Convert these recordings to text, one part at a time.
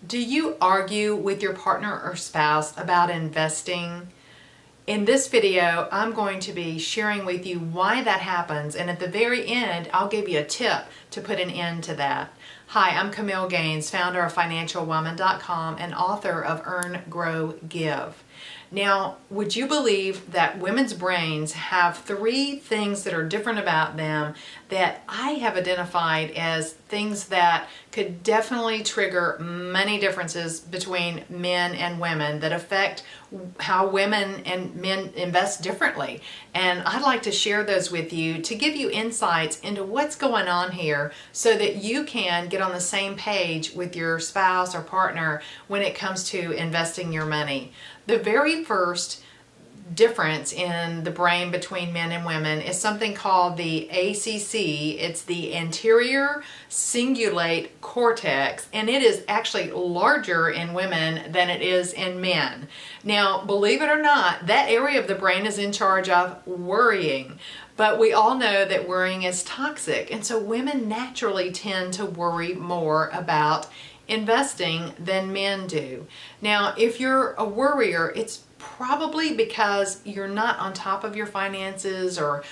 Do you argue with your partner or spouse about investing? In this video, I'm going to be sharing with you why that happens, and at the very end, I'll give you a tip to put an end to that. Hi, I'm Camille Gaines, founder of FinancialWoman.com and author of Earn, Grow, Give. Now, would you believe that women's brains have three things that are different about them that I have identified as things that could definitely trigger many differences between men and women that affect how women and men invest differently. And I'd like to share those with you to give you insights into what's going on here so that you can get on the same page with your spouse or partner when it comes to investing your money. The very first difference in the brain between men and women is something called the ACC. It's the Anterior Cingulate Cortex, and it is actually larger in women than it is in men. Now, believe it or not, that area of the brain is in charge of worrying. But we all know that worrying is toxic, and so women naturally tend to worry more about investing than men do. Now, if you're a worrier, it's probably because you're not on top of your finances, or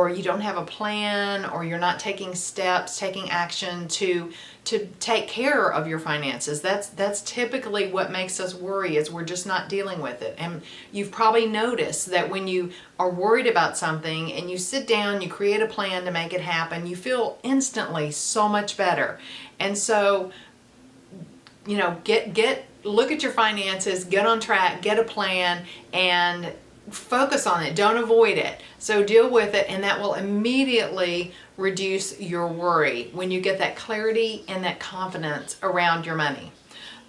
you don't have a plan, or you're not taking steps, taking action to take care of your finances. That's typically what makes us worry, is we're just not dealing with it. And you've probably noticed that when you are worried about something and you sit down, you create a plan to make it happen, you feel instantly so much better. And so, you know, look at your finances, get on track, get a plan, and focus on it. Don't avoid it. So deal with it, and that will immediately reduce your worry when you get that clarity and that confidence around your money.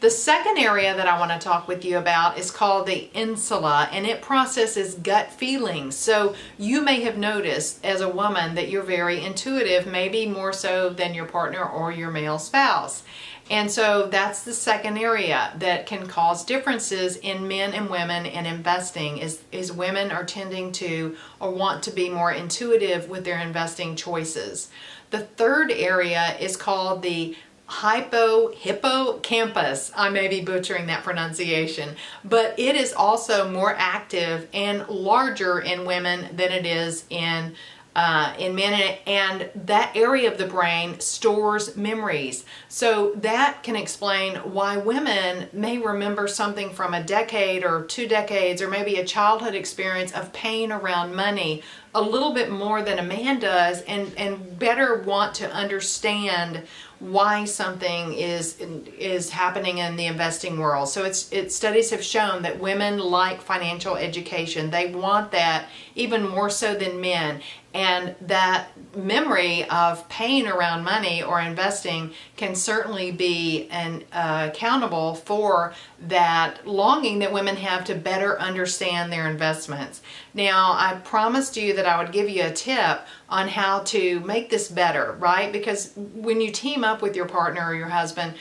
The second area that I want to talk with you about is called the Insula, and it processes gut feelings. So you may have noticed as a woman that you're very intuitive, maybe more so than your partner or your male spouse. And so that's the second area that can cause differences in men and women in investing, is women are tending to or want to be more intuitive with their investing choices. The third area is called the Hippocampus. I may be butchering that pronunciation, but it is also more active and larger in women than it is in men, and that area of the brain stores memories. So that can explain why women may remember something from a decade or 2 decades, or maybe a childhood experience of pain around money, a little bit more than a man does, and better want to understand why something is happening in the investing world. So studies have shown that women like financial education. They want that even more so than men. And that memory of pain around money or investing can certainly be accountable for that longing that women have to better understand their investments. Now, I promised you that I would give you a tip on how to make this better, right? Because when you team up with your partner or your husband,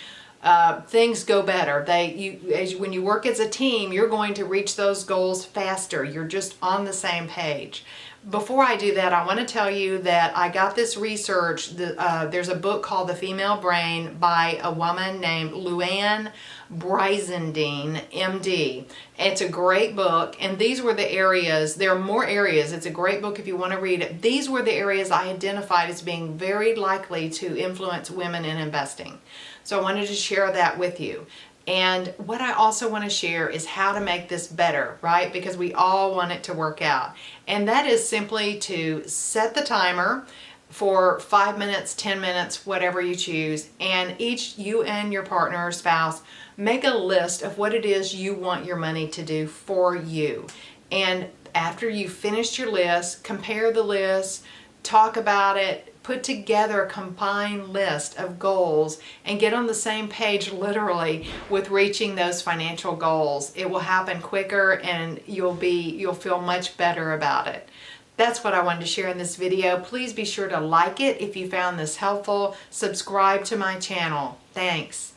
things go better. When you work as a team, you're going to reach those goals faster. You're just on the same page. Before I do that, I want to tell you that I got this research. There's a book called The Female Brain by a woman named Louann Brizendine, MD. It's a great book, and these were the areas. There are more areas. It's a great book if you want to read it. These were the areas I identified as being very likely to influence women in investing. So I wanted to share that with you. And what I also want to share is how to make this better, right? Because we all want it to work out. And that is simply to set the timer for 5 minutes, 10 minutes, whatever you choose. And each, you and your partner or spouse, make a list of what it is you want your money to do for you. And after you've finished your list, compare the list, talk about it, put together a combined list of goals, and get on the same page literally with reaching those financial goals. It will happen quicker, and you'll feel much better about it. That's what I wanted to share in this video. Please be sure to like it if you found this helpful. Subscribe to my channel. Thanks.